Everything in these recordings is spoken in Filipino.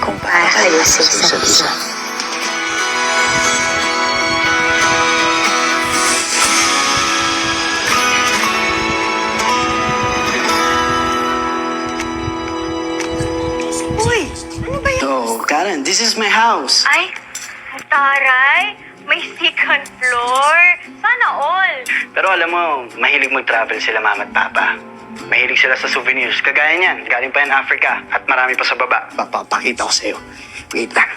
kung paano kayo sa isa't isa. Uy, ano ba yan? Oh, Karen, this is my house. Ay, taray, may second floor. Sana all. Pero alam mo, mahilig mag-travel sila mama at papa. Mahilig sila sa souvenirs. Kagaya niyan, galing pa yan Africa at marami pa sa baba. Papapakita ko sa'yo. Wait lang.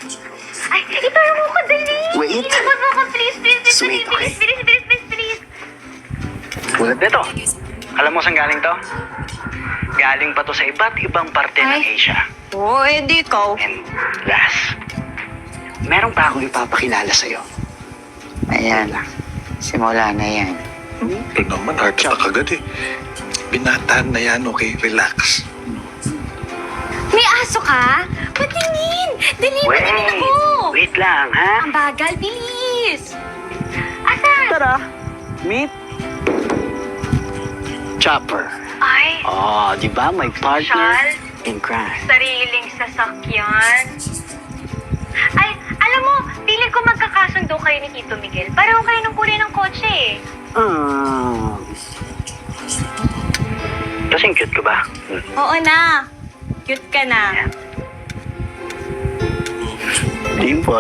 Ay, ituro mo ko, dali. Wait. Ilabot mo ko, please, please, please, Sweet, please, okay. please. Tulad nito. Alam mo saan galing to? Galing pa to sa iba't ibang parte ng Ay. Asia. Oo, hindi ikaw. And last, meron pa akong ipapakilala sa'yo. Ayan, simula na yan. Ito naman, heart attack agad eh. Binatahan na yan, okay? Relax. May aso ka? Patingin! Dali, patingin ako! Wait lang, ha? Ang bagal, bilis! Asan? Tara, meet Chopper. Ay, Oh, di ba? My partner Shal? in crime. sariling sasakyan. Ay, alam mo, piling ko magkakasundo kayo ni Tito Miguel. Pareho kayo ng kulay ng kotse eh. Kasing cute ka ba? Oo na. Cute ka na. Dimple.